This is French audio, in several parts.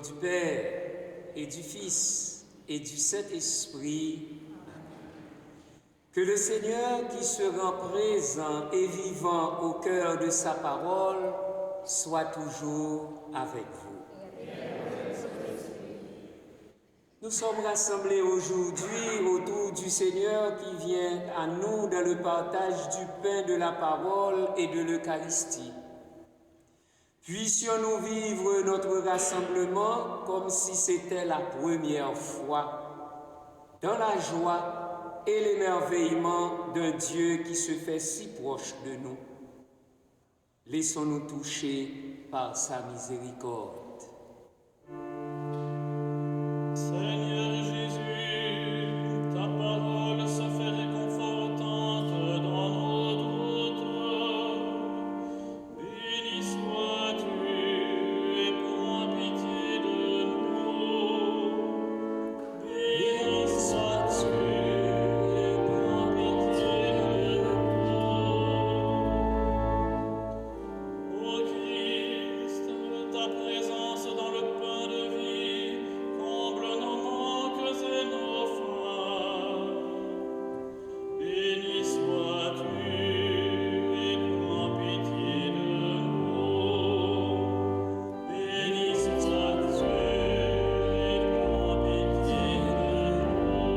du Père et du Fils et du Saint-Esprit. Que le Seigneur qui se rend présent et vivant au cœur de sa parole soit toujours avec vous. Nous sommes rassemblés aujourd'hui autour du Seigneur qui vient à nous dans le partage du pain de la parole et de l'Eucharistie. Puissions-nous vivre notre rassemblement comme si c'était la première fois, dans la joie et l'émerveillement d'un Dieu qui se fait si proche de nous. Laissons-nous toucher par sa miséricorde. Seigneur Jésus, ta parole se fait réconfortante dans nos doutes. Béni sois-tu et prends pitié de nous. Béni sois-tu et prends pitié de nous. Ô Christ, ta présence dans le pain de vie comble nos manques et nos faim. Béni sois-tu et prends pitié de nous. Béni sois-tu et prends pitié de nous.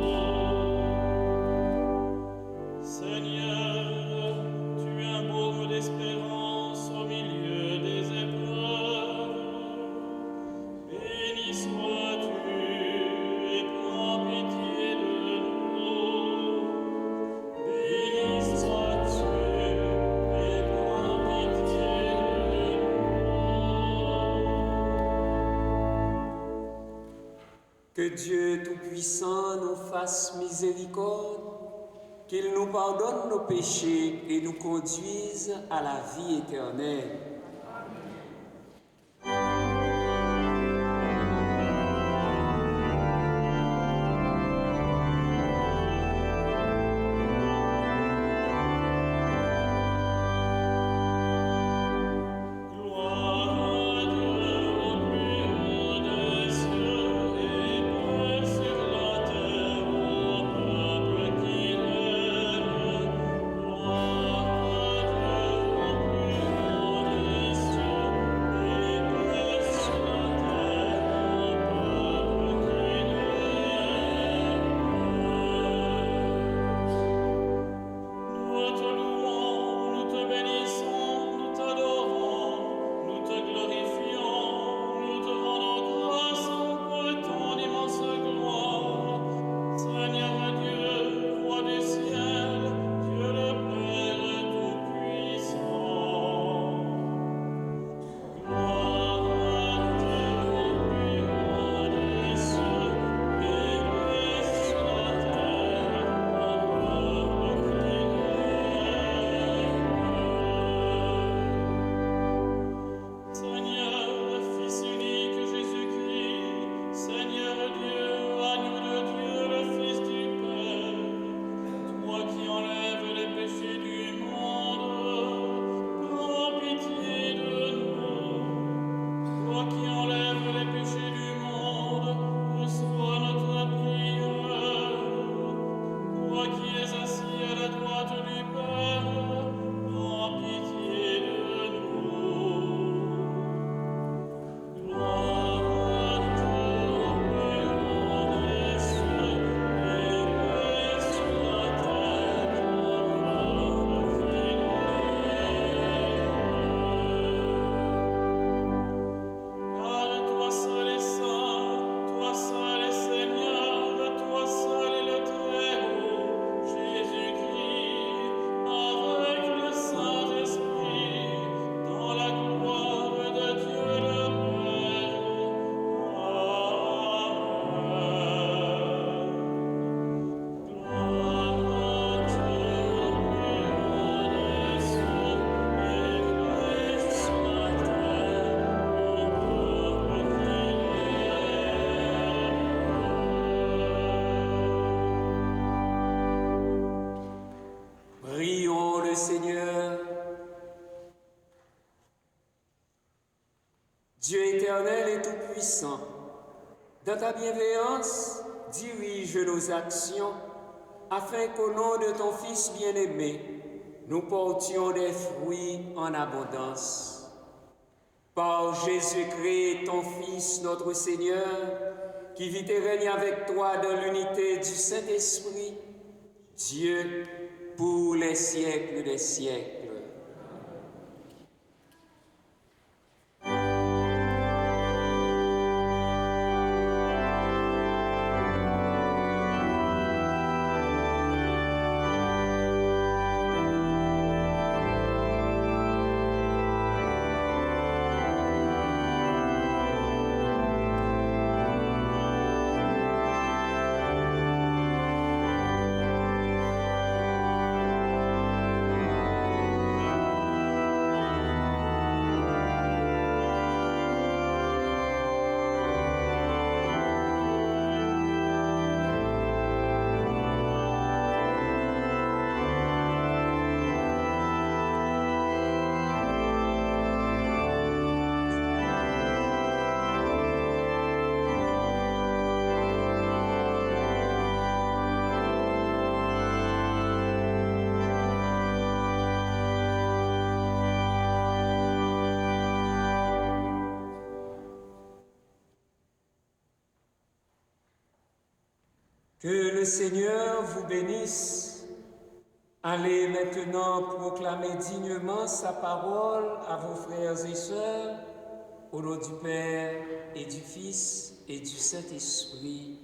Seigneur, tu es un baume d'espérance au milieu des épreuves. Béni sois-tu et prends pitié de nous. Béni sois-tu et prends pitié de nous. Que Dieu Tout-Puissant nous fasse miséricorde, qu'il nous pardonne nos péchés et nous conduise à la vie éternelle. Gloire à Dieu au plus haut des cieux et paix sur la terre au peuple qu'il aime. Gloire à Dieu au plus haut des cieux et paix sur la terre au peuple qu'il aime. Nous te louons, nous te bénissons, nous t'adorons, nous te glorifions, nous te rendons grâce pour ton immense gloire. Seigneur Dieu, roi du ciel, Dieu le Père Tout-Puissant. Gloire à Dieu au plus haut des cieux et paix sur la terre au peuple qu'il aime. Seigneur, Fils unique Jésus-Christ, Seigneur Dieu, agneau de Dieu, le Fils du Père, toi qui enlèves les péchés du monde, prends pitié de nous. Toi qui enlèves les péchés du monde, reçois notre prière. Toi qui es assis à la droite du Père, prends pitié de nous. Gloire à Dieu au plus haut des cieux et paix sur la terre au peuple qu'il aime. Car toi seul est saint, toi seul est Seigneur, toi seul est le Très-Haut, Jésus-Christ, avec le Saint-Esprit, dans la gloire de Dieu le Père. Amen. Gloire à Dieu au plus haut des cieux et paix sur la terre au peuple qu'il aime. Prions le Seigneur. Dieu éternel et tout-puissant, dans ta bienveillance, dirige nos actions afin qu'au nom de ton Fils bien-aimé, nous portions des fruits en abondance. Par Jésus-Christ, ton Fils, notre Seigneur, qui vit et règne avec toi dans l'unité du Saint-Esprit, Dieu, pour les siècles des siècles. Que le Seigneur vous bénisse. Allez maintenant proclamer dignement sa parole à vos frères et sœurs, au nom du Père et du Fils et du Saint-Esprit.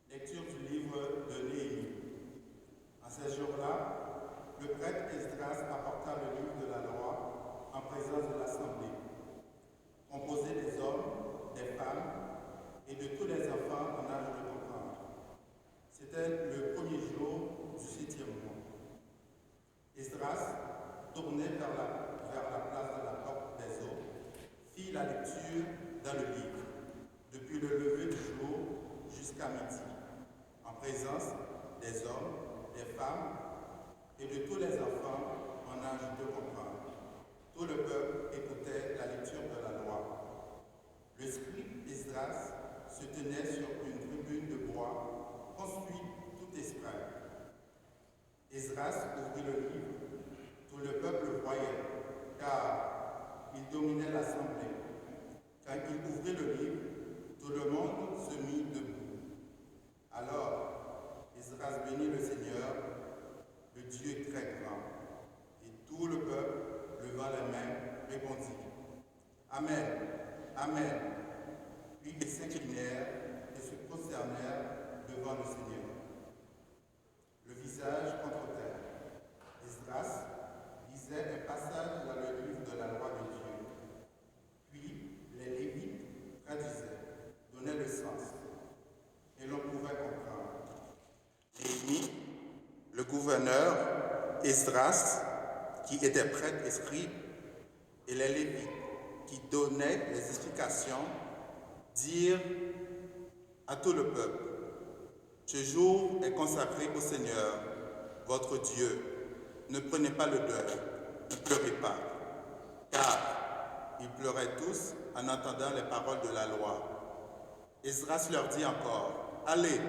Lecture du livre de Néhémie. En ces jours-là, le prêtre Esdras apporta le livre de la loi en présence de l'assemblée, composé des hommes, des femmes et de tous les enfants en âge de comprendre. C'était le premier jour du 7e mois. Esdras, tourné vers la place de la porte des eaux, fit la lecture dans le livre, depuis le lever du jour jusqu'à midi, en présence des hommes, des femmes et de tous les enfants en âge de comprendre. Tout le peuple écoutait la lecture de la loi. Le scribe Esdras se tenait sur une tribune de bois construite tout exprès. Esdras ouvrit le livre. Tout le peuple le voyait, car il dominait l'assemblée. Quand il ouvrit le livre, tout le monde se mit debout. Alors, Esdras bénit le Seigneur, le Dieu très grand. Et tout le peuple, levant les mains, répondit: Amen, Amen. Puis ils s'inclinèrent et se prosternèrent devant le Seigneur, le visage contre terre. Esdras lisait un passage dans le livre de la loi de Dieu. Puis les Lévites traduisaient, donnaient le sens, et l'on pouvait comprendre. Néhémie, le gouverneur, Esdras, qui était prêtre et scribe, et les Lévites, qui donnaient les explications, dirent à tout le peuple: Ce jour est consacré au Seigneur, votre Dieu. Ne prenez pas le deuil, ne pleurez pas, car ils pleuraient tous en entendant les paroles de la loi. Esdras leur dit encore: Allez,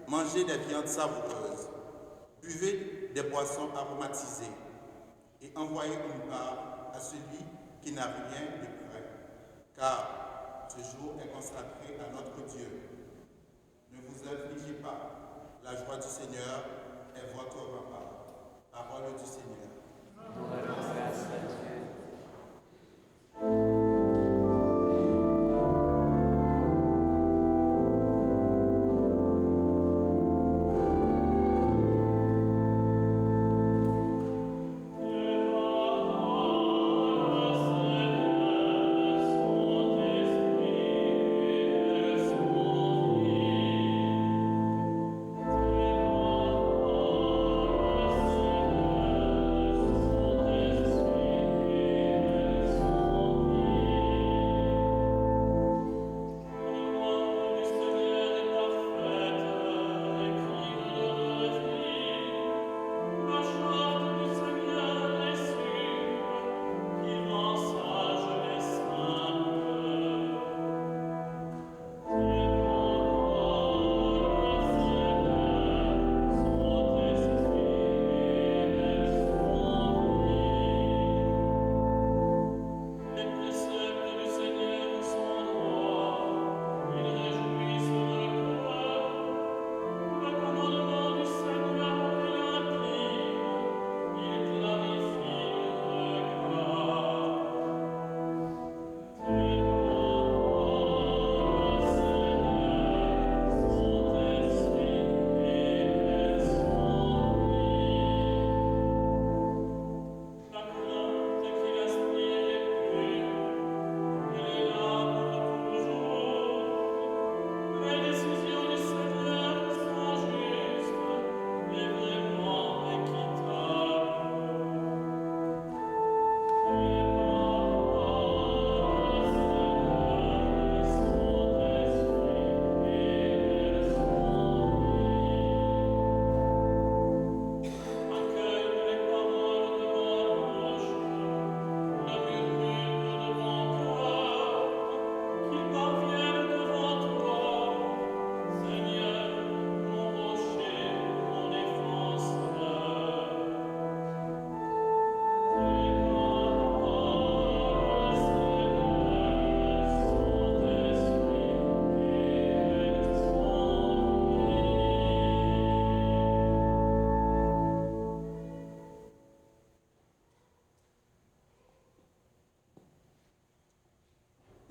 mangez des viandes savoureuses, buvez des boissons aromatisées et envoyez une part à celui qui n'a rien de près, car ce jour est consacré à notre Dieu. Ne vous affligez pas, la joie du Seigneur est votre rempart. Parole du Seigneur. Nous rendons grâce à Dieu. Amen.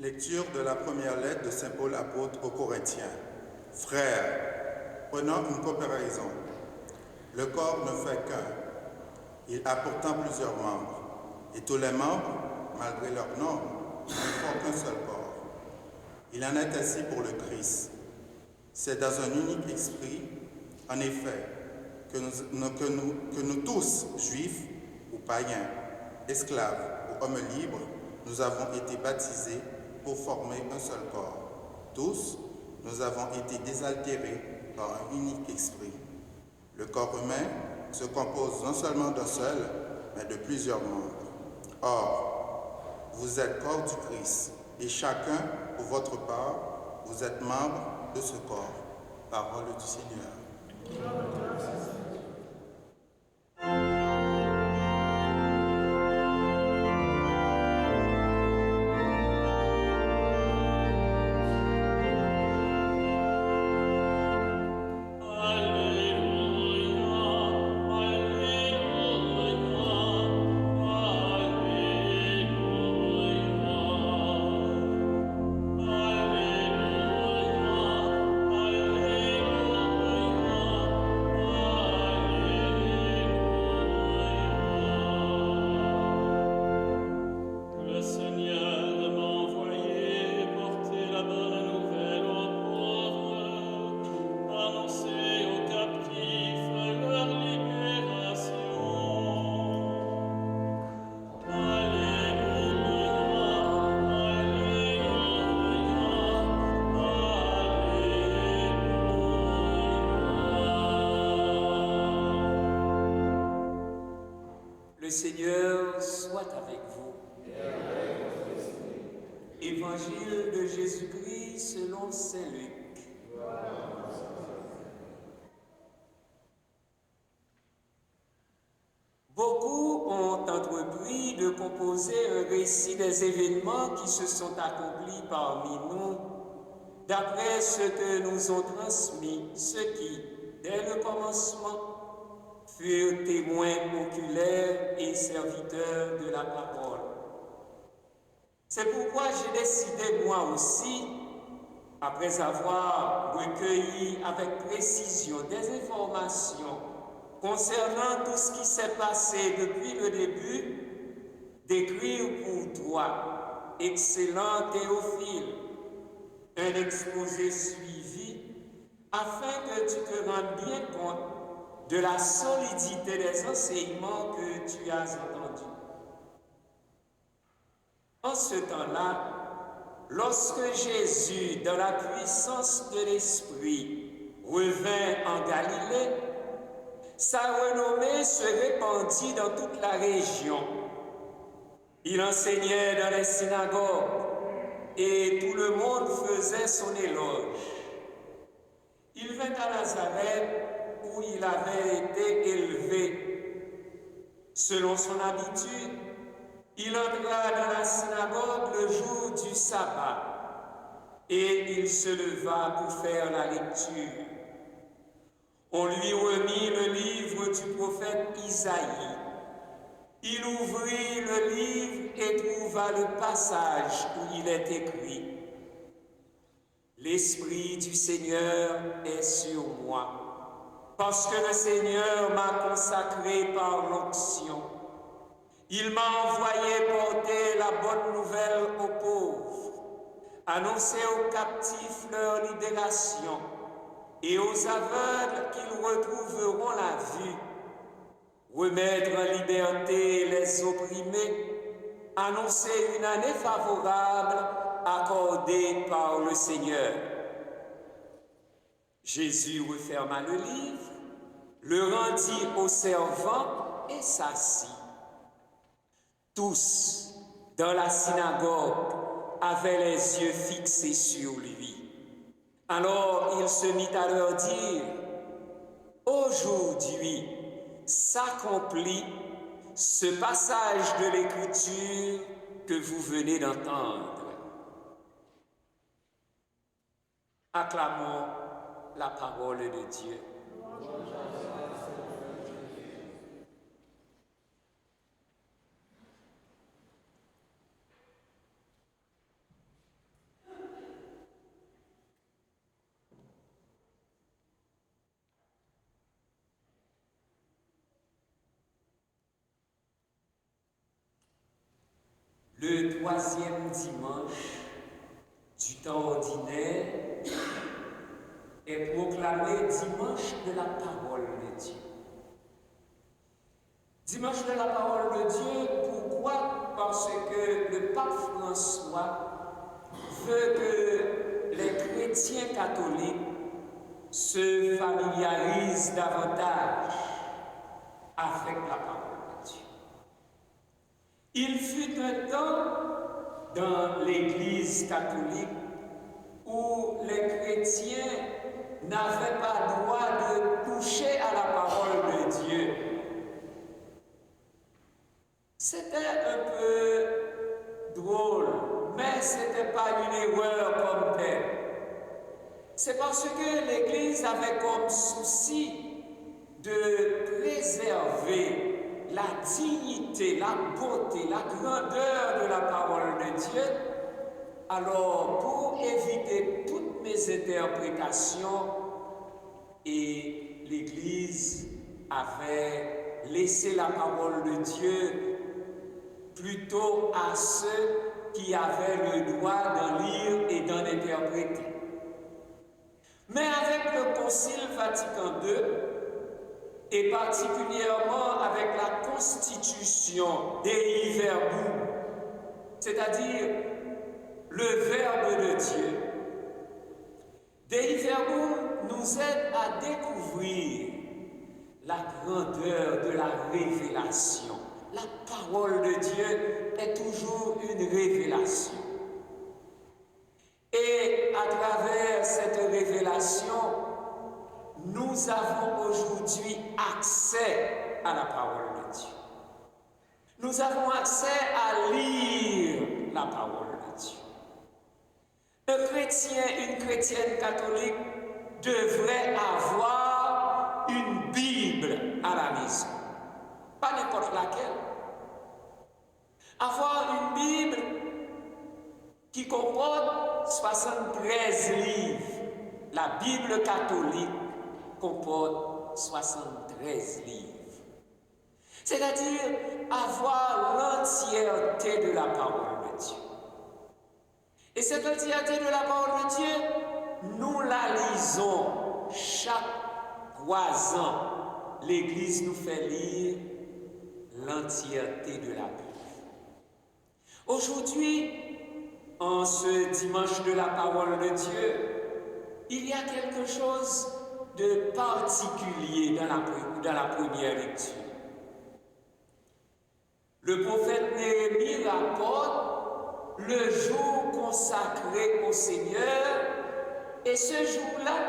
Lecture de la première lettre de Saint Paul apôtre aux Corinthiens. Frères, prenons une comparaison. Le corps ne fait qu'un. Il a pourtant plusieurs membres. Et tous les membres, malgré leur nombre, ne font qu'un seul corps. Il en est ainsi pour le Christ. C'est dans un unique esprit, en effet, que nous tous, juifs ou païens, esclaves ou hommes libres, nous avons été baptisés pour former un seul corps. Tous, nous avons été désaltérés par un unique esprit. Le corps humain se compose non seulement d'un seul, mais de plusieurs membres. Or, vous êtes corps du Christ, et chacun, pour votre part, vous êtes membre de ce corps. Parole du Seigneur. Le Seigneur soit avec vous. Évangile de Jésus-Christ selon saint Luc. Beaucoup ont entrepris de composer un récit des événements qui se sont accomplis parmi nous, d'après ce que nous ont transmis ceux qui, dès le commencement, furent témoins oculaires et serviteurs de la parole. C'est pourquoi j'ai décidé moi aussi, après avoir recueilli avec précision des informations concernant tout ce qui s'est passé depuis le début, d'écrire pour toi, excellent Théophile, un exposé suivi, afin que tu te rendes bien compte de la solidité des enseignements que tu as entendus. En ce temps-là, lorsque Jésus, dans la puissance de l'Esprit, revint en Galilée, sa renommée se répandit dans toute la région. Il enseignait dans les synagogues et tout le monde faisait son éloge. Il vint à Nazareth où il avait été élevé. Selon son habitude, il entra dans la synagogue le jour du sabbat et il se leva pour faire la lecture. On lui remit le livre du prophète Isaïe. Il ouvrit le livre et trouva le passage où il est écrit « L'Esprit du Seigneur est sur moi, parce que le Seigneur m'a consacré par l'onction. Il m'a envoyé porter la bonne nouvelle aux pauvres, annoncer aux captifs leur libération et aux aveugles qu'ils retrouveront la vue, remettre en liberté les opprimés, annoncer une année favorable accordée par le Seigneur. » Jésus referma le livre, le rendit au servant et s'assit. Tous, dans la synagogue, avaient les yeux fixés sur lui. Alors il se mit à leur dire « Aujourd'hui s'accomplit ce passage de l'Écriture que vous venez d'entendre. » Acclamons la parole de Dieu. le troisième dimanche du temps ordinaire est proclamé dimanche de la parole de Dieu. Dimanche de la parole de Dieu, pourquoi? Parce que le pape François veut que les chrétiens catholiques se familiarisent davantage avec la parole de Dieu. Il fut un temps dans l'Église catholique où les chrétiens n'avaient pas droit de toucher à la parole de Dieu. C'était un peu drôle, mais ce n'était pas une erreur comme telle. C'est parce que l'Église avait comme souci de préserver la dignité, la beauté, la grandeur de la parole de Dieu. Alors, pour éviter toutes mes interprétations, et l'Église avait laissé la parole de Dieu plutôt à ceux qui avaient le droit d'en lire et d'en interpréter. Mais avec le Concile Vatican II, et particulièrement avec la constitution Dei Verbum, c'est-à-dire le Verbe de Dieu, Dei Verbum nous aide à découvrir la grandeur de la révélation. La parole de Dieu est toujours une révélation. Et à travers cette révélation, nous avons aujourd'hui accès à la parole de Dieu. Nous avons accès à lire la parole de Dieu. Un chrétien, une chrétienne catholique devrait avoir une Bible à la maison. Pas n'importe laquelle. Avoir une Bible qui comporte 73 livres. La Bible catholique comporte 73 livres. C'est-à-dire avoir l'entièreté de la parole de Dieu. Et cette entièreté de la parole de Dieu, nous la lisons chaque 3 ans. L'Église nous fait lire l'entièreté de la Bible. Aujourd'hui, en ce dimanche de la parole de Dieu, il y a quelque chose de particulier dans la première lecture. Le prophète Néhémie rapporte le jour consacré au Seigneur, et ce jour-là,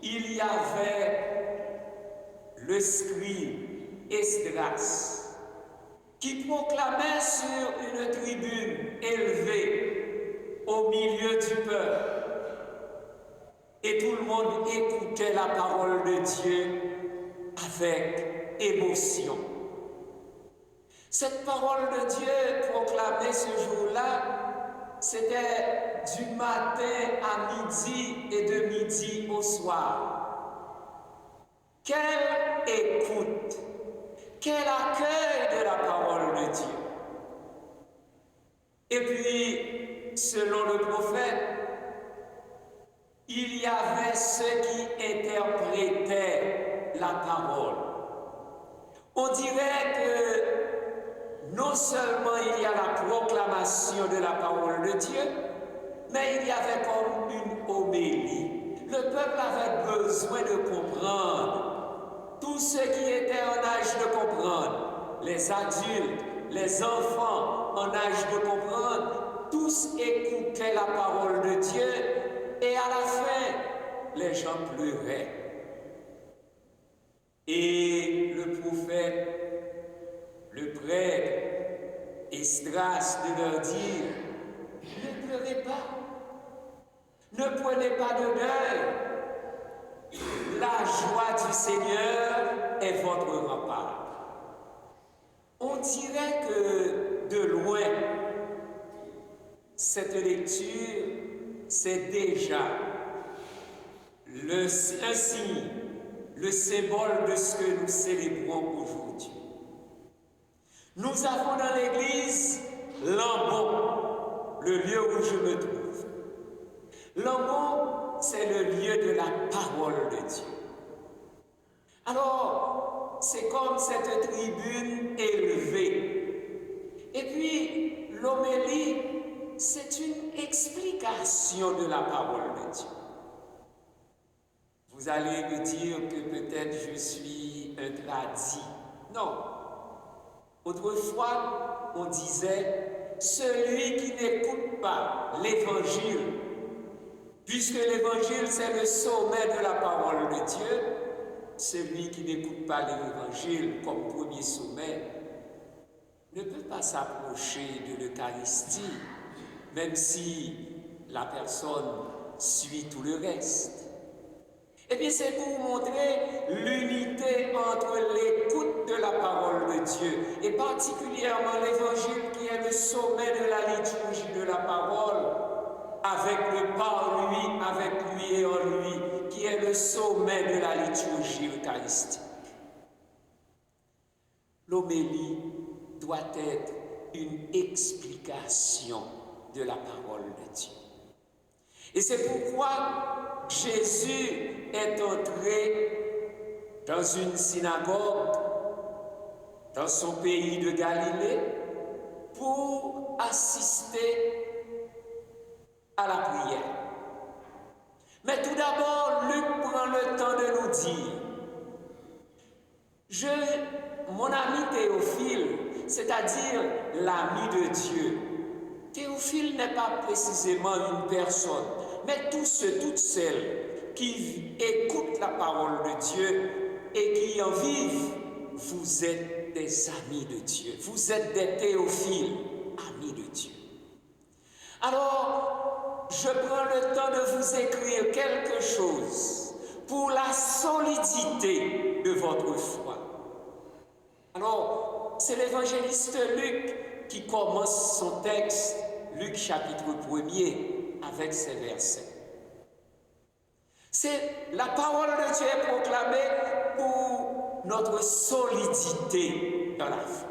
il y avait le scribe Esdras qui proclamait sur une tribune élevée au milieu du peuple. Et tout le monde écoutait la parole de Dieu avec émotion. Cette parole de Dieu proclamée ce jour-là, c'était du matin à midi et de midi au soir. Quelle écoute, quel accueil de la parole de Dieu. Et puis, selon le prophète, il y avait ceux qui interprétaient la parole. On dirait que non seulement il y a la proclamation de la parole de Dieu, mais il y avait comme une homélie. Le peuple avait besoin de comprendre. Tous ceux qui étaient en âge de comprendre, les adultes, les enfants en âge de comprendre, tous écoutaient la parole de Dieu. Et à la fin, les gens pleuraient. Et le prophète, le prêtre, Esdras de leur dire, ne pleurez pas, ne prenez pas de deuil. La joie du Seigneur est votre rempart. On dirait que de loin, cette lecture, c'est déjà un signe, le symbole de ce que nous célébrons aujourd'hui. Nous avons dans l'Église Lambon, le lieu où je me trouve. Lambon, c'est le lieu de la parole de Dieu. Alors, c'est comme cette tribune élevée. Et puis, l'homélie, c'est une explication de la parole de Dieu. Vous allez me dire que peut-être je suis un tradit. Non. Autrefois, on disait, celui qui n'écoute pas l'évangile, puisque l'évangile c'est le sommet de la parole de Dieu, celui qui n'écoute pas l'évangile comme premier sommet ne peut pas s'approcher de l'Eucharistie, même si la personne suit tout le reste. Eh bien, c'est pour montrer l'unité entre l'écoute de la parole de Dieu et particulièrement l'évangile qui est le sommet de la liturgie de la parole, avec le par lui, avec lui et en lui, qui est le sommet de la liturgie eucharistique. L'homélie doit être une explication de la parole de Dieu. Et c'est pourquoi Jésus est entré dans une synagogue dans son pays de Galilée pour assister à la prière. Mais tout d'abord, Luc prend le temps de nous dire, mon ami Théophile, c'est-à-dire l'ami de Dieu, Théophile n'est pas précisément une personne, mais tous ceux, toutes celles qui écoutent la parole de Dieu et qui en vivent, vous êtes des amis de Dieu. Vous êtes des Théophiles, amis de Dieu. Alors, je prends le temps de vous écrire quelque chose pour la solidité de votre foi. Alors, c'est l'évangéliste Luc qui commence son texte, Luc chapitre 1er, avec ces versets. C'est la parole de Dieu proclamée pour notre solidité dans la foi,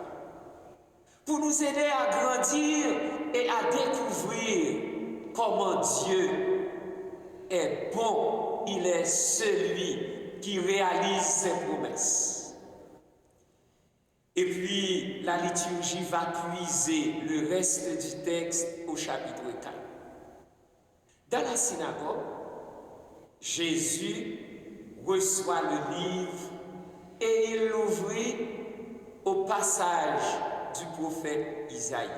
pour nous aider à grandir et à découvrir comment Dieu est bon, il est celui qui réalise ses promesses. Et puis, la liturgie va puiser le reste du texte au chapitre 4. Dans la synagogue, Jésus reçoit le livre et il l'ouvrit au passage du prophète Isaïe.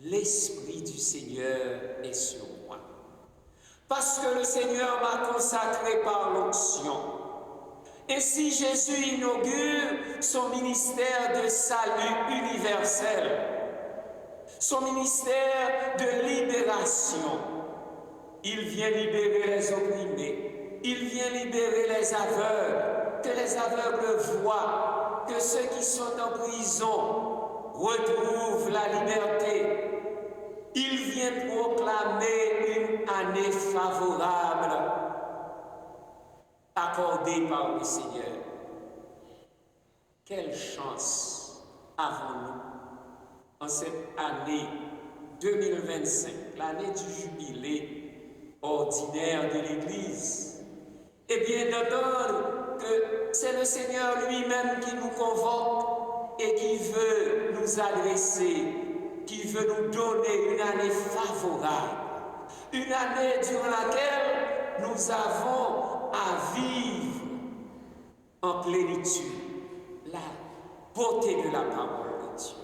L'Esprit du Seigneur est sur moi, parce que le Seigneur m'a consacré par l'onction. Ainsi, Jésus inaugure son ministère de salut universel, son ministère de libération. Il vient libérer les opprimés, il vient libérer les aveugles, que les aveugles voient, que ceux qui sont en prison retrouvent la liberté. Il vient proclamer une année favorable accordée par le Seigneur. Quelle chance avons-nous en cette année 2025, l'année du jubilé ordinaire de l'Église, et bien d'entendre que c'est le Seigneur lui-même qui nous convoque et qui veut nous adresser, qui veut nous donner une année favorable, une année durant laquelle nous avons à vivre en plénitude la beauté de la parole de Dieu.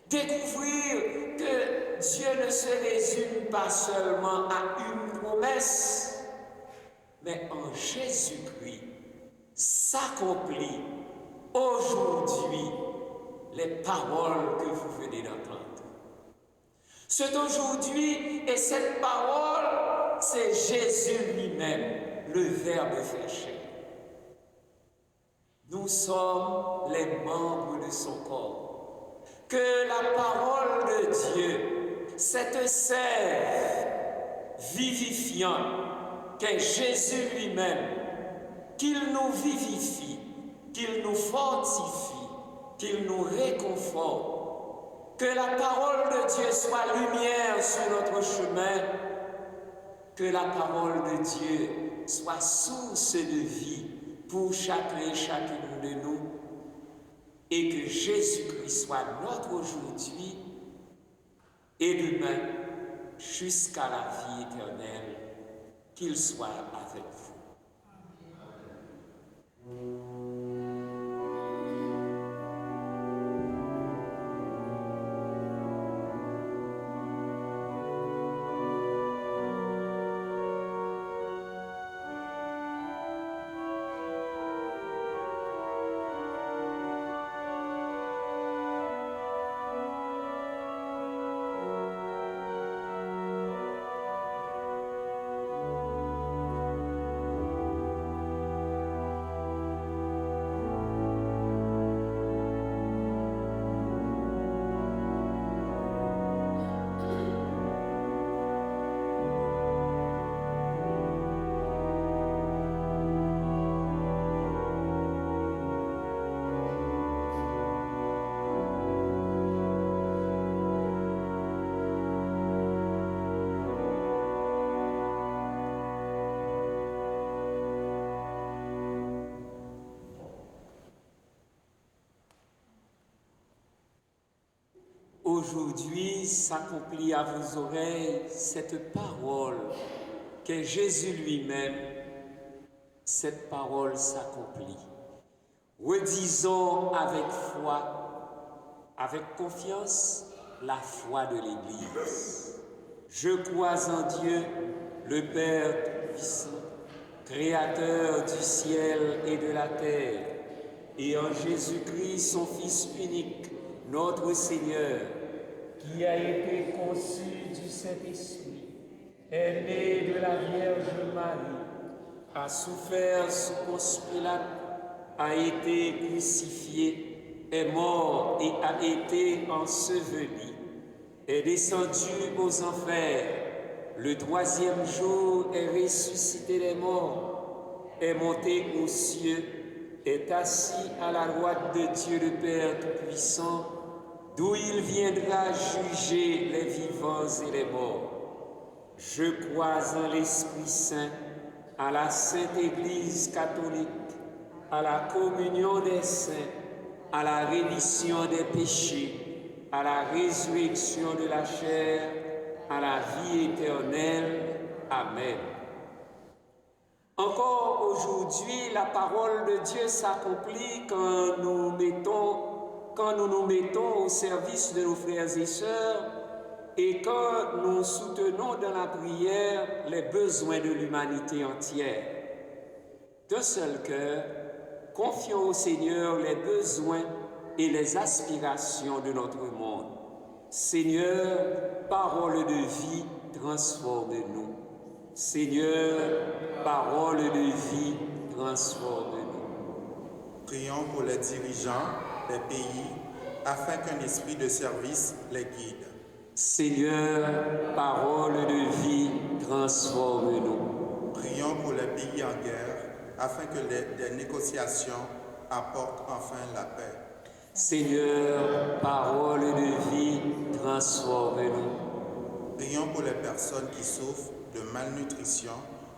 Découvrir que Dieu ne se résume pas seulement à une promesse, mais en Jésus-Christ s'accomplit aujourd'hui les paroles que vous venez d'entendre. C'est aujourd'hui, et cette parole, c'est Jésus lui-même, le Verbe fait chair. Nous sommes les membres de son corps. Que la parole de Dieu, cette sève vivifiante qu'est Jésus lui-même, qu'il nous vivifie, qu'il nous fortifie, qu'il nous réconforte Que la parole de Dieu soit lumière sur notre chemin. Que la parole de Dieu soit source de vie pour chacun et chacune de nous. Et que Jésus-Christ soit notre aujourd'hui et demain jusqu'à la vie éternelle. Qu'il soit avec vous. Aujourd'hui s'accomplit à vos oreilles cette parole qu'est Jésus lui-même. Cette parole s'accomplit. Redisons avec foi, avec confiance, la foi de l'Église. Je crois en Dieu, le Père Tout-Puissant, Créateur du ciel et de la terre, et en Jésus-Christ, son Fils unique, notre Seigneur, qui a été conçu du Saint-Esprit, est né de la Vierge Marie, a souffert sous Ponce Pilate, a été crucifié, est mort et a été enseveli, est descendu aux enfers, le troisième jour est ressuscité des morts, est monté aux cieux, est assis à la droite de Dieu le Père Tout-Puissant, d'où il viendra juger les vivants et les morts. Je crois en l'Esprit Saint, à la Sainte Église catholique, à la communion des saints, à la rémission des péchés, à la résurrection de la chair, à la vie éternelle. Amen. Encore aujourd'hui, la parole de Dieu s'accomplit quand nous nous mettons au service de nos frères et sœurs et quand nous soutenons dans la prière les besoins de l'humanité entière. D'un seul cœur, confions au Seigneur les besoins et les aspirations de notre monde. Seigneur, parole de vie, transforme-nous. Seigneur, parole de vie, transforme-nous. Prions pour les dirigeants des pays afin qu'un esprit de service les guide. Seigneur, parole de vie, transforme-nous. Prions pour les pays en guerre afin que des négociations apportent enfin la paix. Seigneur, parole de vie, transforme-nous. Prions pour les personnes qui souffrent de malnutrition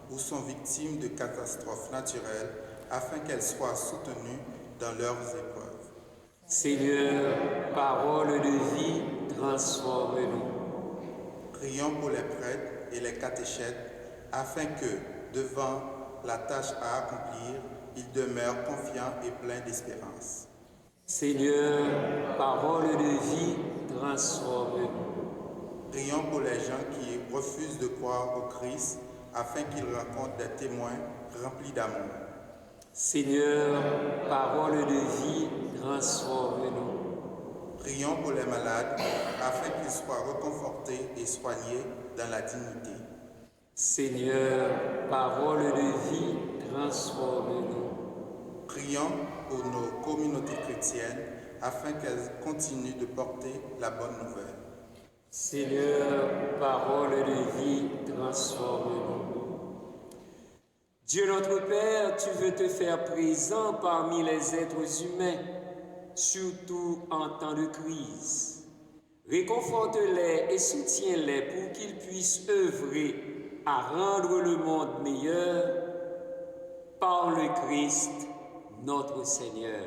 ou sont victimes de catastrophes naturelles afin qu'elles soient soutenues dans leurs épreuves. Seigneur, parole de vie, transforme-nous. Prions pour les prêtres et les catéchètes afin que, devant la tâche à accomplir, ils demeurent confiants et pleins d'espérance. Seigneur, parole de vie, transforme-nous. Prions pour les gens qui refusent de croire au Christ afin qu'ils rencontrent des témoins remplis d'amour. Seigneur, parole de vie, transforme-nous. Prions pour les malades afin qu'ils soient reconfortés et soignés dans la dignité. Seigneur, parole de vie, transforme-nous. Prions pour nos communautés chrétiennes afin qu'elles continuent de porter la bonne nouvelle. Seigneur, parole de vie, transforme-nous. Dieu notre Père, tu veux te faire présent parmi les êtres humains, surtout en temps de crise. Réconforte-les et soutiens-les pour qu'ils puissent œuvrer à rendre le monde meilleur par le Christ, notre Seigneur.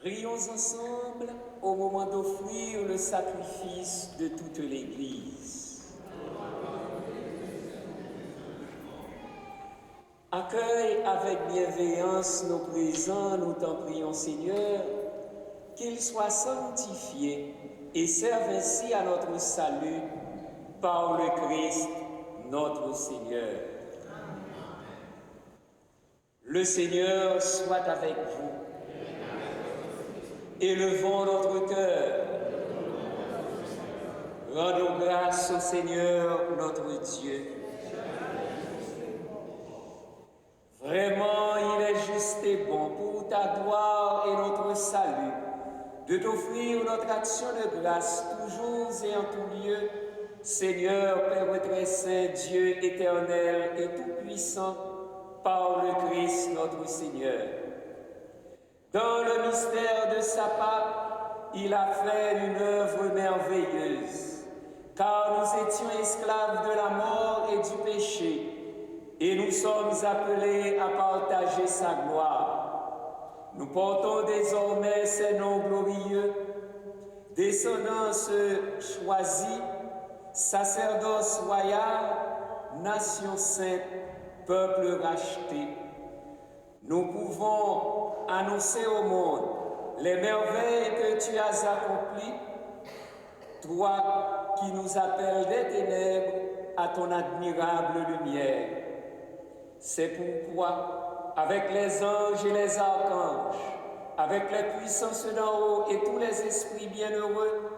Prions ensemble au moment d'offrir le sacrifice de toute l'Église. Accueille avec bienveillance nos présents, nous t'en prions Seigneur, qu'ils soient sanctifiés et servent ainsi à notre salut par le Christ, notre Seigneur. Le Seigneur soit avec vous. Élevons notre cœur. Rendons grâce au Seigneur notre Dieu. Vraiment, il est juste et bon pour ta gloire et notre salut de t'offrir notre action de grâce toujours et en tout lieu, Seigneur, Père très saint, Dieu éternel et tout-puissant, par le Christ notre Seigneur. Dans le mystère de sa Pâque, il a fait une œuvre merveilleuse, car nous étions esclaves de la mort et du péché, et nous sommes appelés à partager sa gloire. Nous portons désormais ses noms glorieux, descendance choisie, sacerdoce royal, nation sainte, peuple racheté. Nous pouvons annoncer au monde les merveilles que tu as accomplies, toi qui nous appelles des ténèbres à ton admirable lumière. C'est pourquoi, avec les anges et les archanges, avec les puissances d'en haut et tous les esprits bienheureux,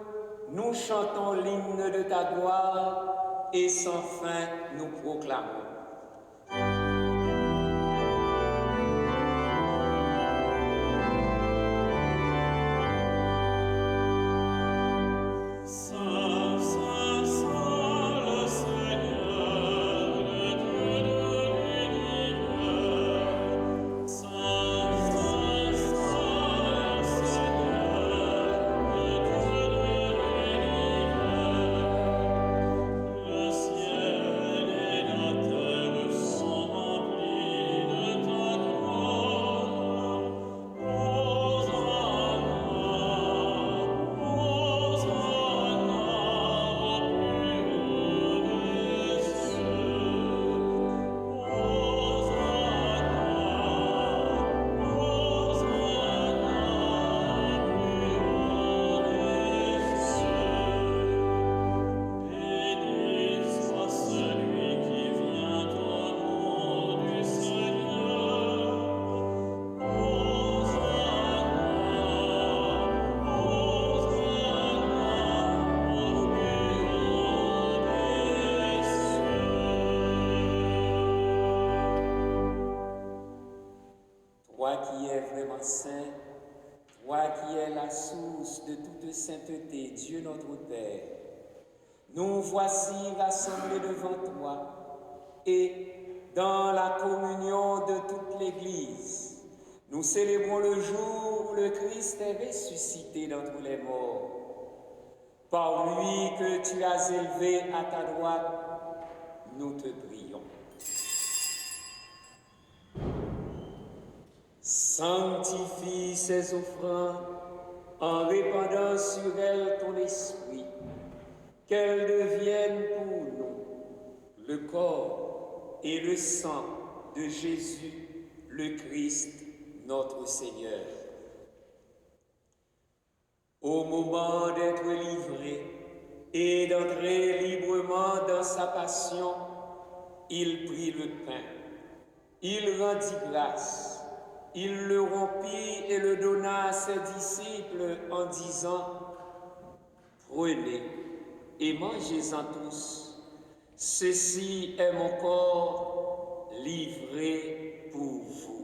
nous chantons l'hymne de ta gloire et sans fin nous proclamons. Le ciel et la terre Père Saint, toi qui es la source de toute sainteté, Dieu notre Père, nous voici rassemblés devant toi et dans la communion de toute l'Église, nous célébrons le jour où le Christ est ressuscité d'entre les morts. Par lui que tu as élevé à ta droite, nous te prions. Sanctifie ces offrandes en répandant sur elles ton esprit, qu'elles deviennent pour nous le corps et le sang de Jésus, le Christ, notre Seigneur. Au moment d'être livré et d'entrer librement dans sa passion, il prit le pain, il rendit grâce, il le rompit et le donna à ses disciples en disant « Prenez et mangez-en tous, ceci est mon corps livré pour vous. »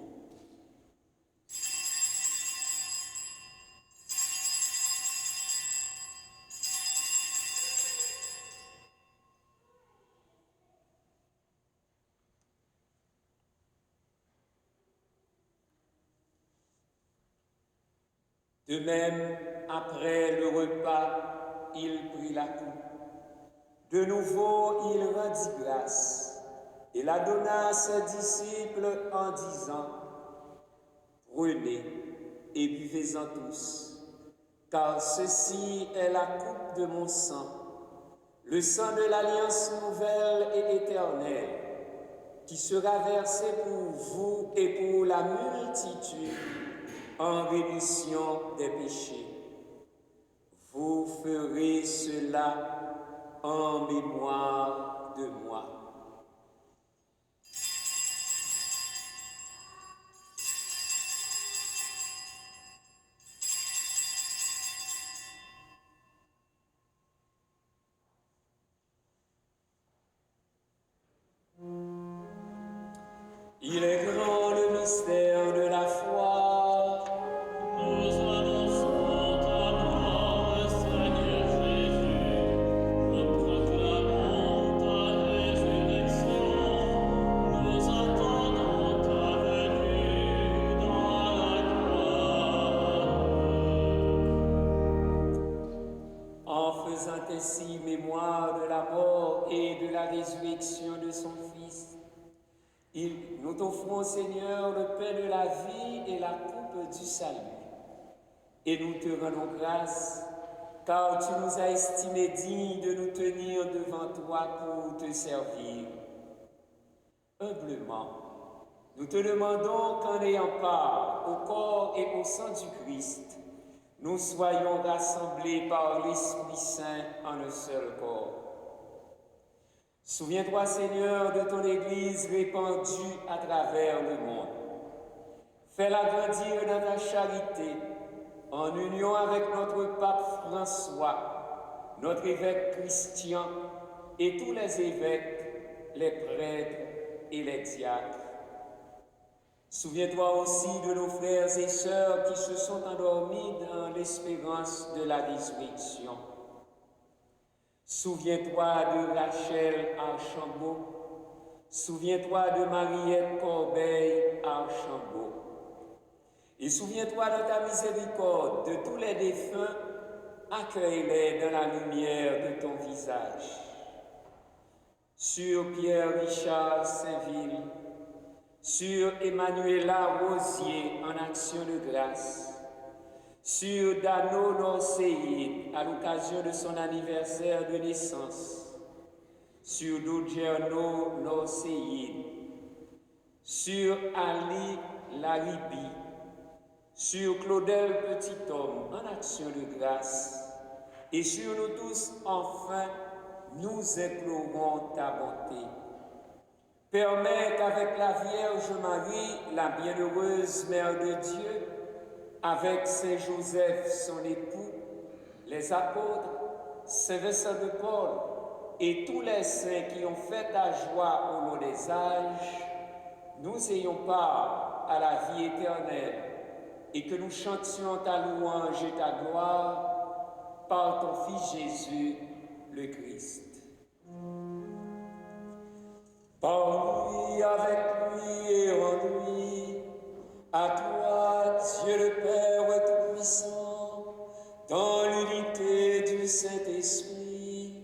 De même, après le repas, il prit la coupe. De nouveau, il rendit grâce et la donna à ses disciples en disant « Prenez et buvez-en tous, car ceci est la coupe de mon sang, le sang de l'alliance nouvelle et éternelle, qui sera versé pour vous et pour la multitude en rémission des péchés. Vous ferez cela en mémoire de moi. » Il est grand le mystère de la foi. Nous annonçons ta mort, Seigneur Jésus. Nous proclamons ta résurrection. Nous attendons ta venue dans la gloire. En faisant ainsi mémoire de la mort et de la résurrection de son Fils, nous t'offrons, Seigneur, le pain de la vie et la coupe du salut. Et nous te rendons grâce, car tu nous as estimés dignes de nous tenir devant toi pour te servir. Humblement, nous te demandons qu'en ayant part au corps et au sang du Christ, nous soyons rassemblés par l'Esprit Saint en un seul corps. Souviens-toi, Seigneur, de ton Église répandue à travers le monde. Fais-la grandir dans ta charité, en union avec notre pape François, notre évêque Christian et tous les évêques, les prêtres et les diacres. Souviens-toi aussi de nos frères et sœurs qui se sont endormis dans l'espérance de la résurrection. Souviens-toi de Rachel Archambault. Souviens-toi de Mariette Corbeil Archambault. Et souviens-toi de ta miséricorde de tous les défunts. Accueille-les dans la lumière de ton visage. Sur Pierre-Richard Saint-Ville, sur Emmanuela Rosier en action de grâce, sur Dano Norseïd à l'occasion de son anniversaire de naissance, sur Dodjerno Norseïd, sur Ali Laribi, sur Claudel Petit-Homme en action de grâce, et sur nous tous, enfin, nous implorons ta bonté. Permets qu'avec la Vierge Marie, la bienheureuse Mère de Dieu, avec Saint Joseph, son époux, les apôtres, Saint Vincent de Paul et tous les saints qui ont fait ta joie au long des âges, nous ayons part à la vie éternelle et que nous chantions ta louange et ta gloire par ton Fils Jésus, le Christ. Par lui, avec lui et en lui, à toi, Dieu le Père Tout-Puissant, dans l'unité du Saint-Esprit,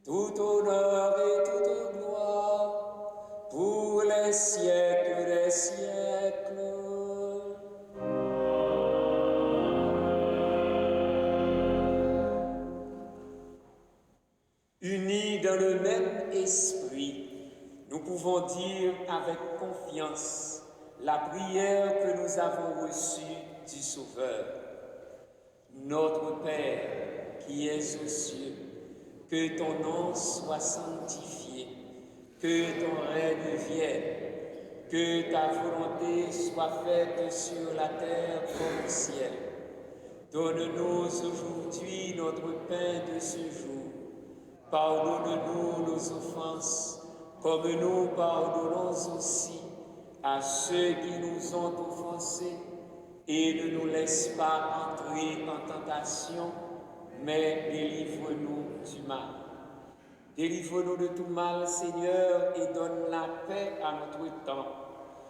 tout honneur et toute gloire, pour les siècles des siècles. Unis dans le même esprit, nous pouvons dire avec confiance la prière que nous avons reçue du Sauveur. Notre Père qui es aux cieux, que ton nom soit sanctifié, que ton règne vienne, que ta volonté soit faite sur la terre comme au ciel. Donne-nous aujourd'hui notre pain de ce jour. Pardonne-nous nos offenses, comme nous pardonnons aussi à ceux qui nous ont offensés, et ne nous laisse pas entrer en tentation, mais délivre-nous du mal. Délivre-nous de tout mal, Seigneur, et donne la paix à notre temps.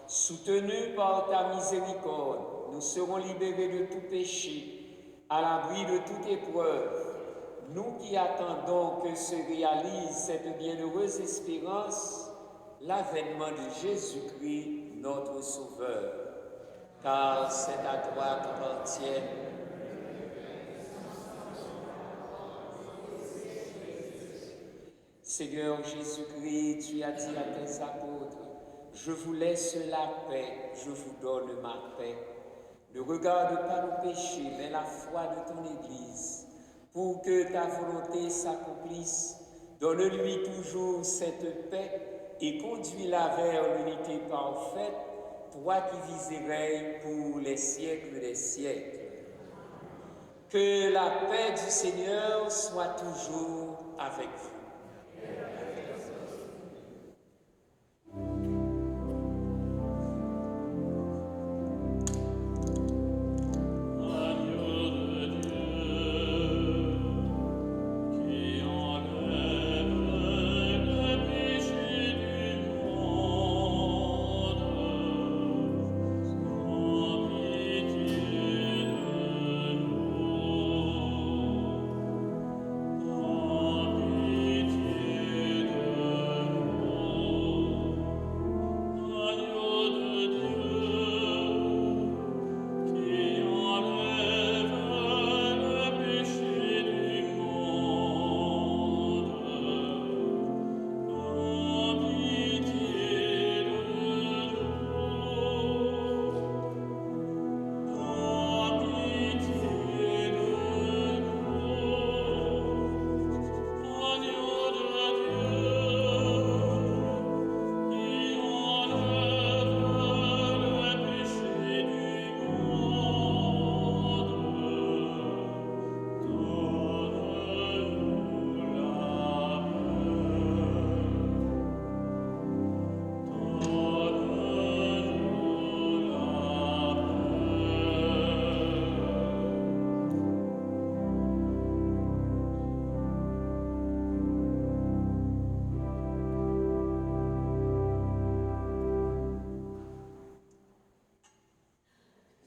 Soutenus par ta miséricorde, nous serons libérés de tout péché, à l'abri de toute épreuve. Nous qui attendons que se réalise cette bienheureuse espérance, l'avènement de Jésus-Christ, notre Sauveur. Car c'est à toi qu'appartiennent Seigneur Jésus-Christ, tu as dit à tes apôtres, je vous laisse la paix, je vous donne ma paix. Ne regarde pas nos péchés, mais la foi de ton Église. Pour que ta volonté s'accomplisse, donne-lui toujours cette paix et conduis-la vers l'unité parfaite, toi qui vis et règnes pour les siècles des siècles. Que la paix du Seigneur soit toujours avec vous.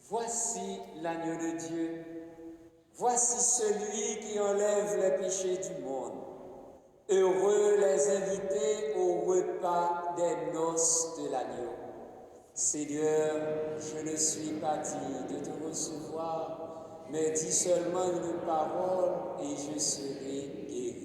Voici l'agneau de Dieu, voici celui qui enlève les péchés du monde. Heureux les invités au repas des noces de l'agneau. Seigneur, je ne suis pas digne de te recevoir, mais dis seulement une parole et je serai guéri.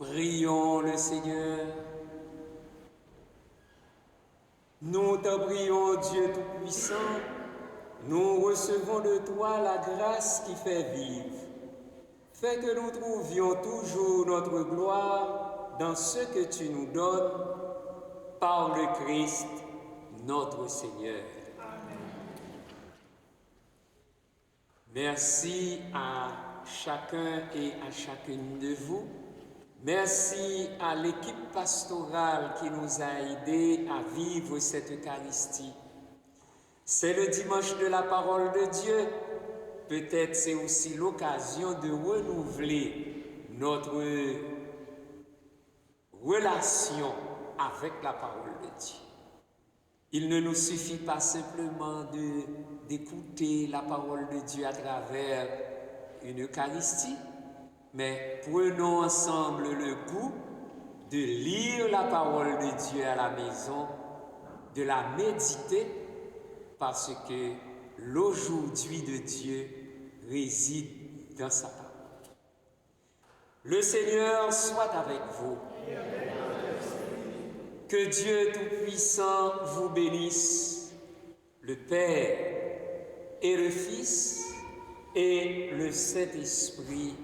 Prions le Seigneur. Nous t'en prions, Dieu Tout-Puissant. Nous recevons de toi la grâce qui fait vivre. Fais que nous trouvions toujours notre gloire dans ce que tu nous donnes par le Christ, notre Seigneur. Amen. Merci à chacun et à chacune de vous. Merci à l'équipe pastorale qui nous a aidés à vivre cette Eucharistie. C'est le dimanche de la parole de Dieu. Peut-être c'est aussi l'occasion de renouveler notre relation avec la parole de Dieu. Il ne nous suffit pas simplement d'écouter la parole de Dieu à travers une Eucharistie, mais prenons ensemble le goût de lire la parole de Dieu à la maison, de la méditer, parce que l'aujourd'hui de Dieu réside dans sa parole. Le Seigneur soit avec vous. Que Dieu Tout-Puissant vous bénisse, le Père et le Fils et le Saint-Esprit.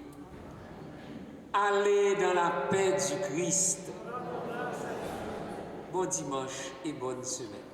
Allez dans la paix du Christ. Bon dimanche et bonne semaine.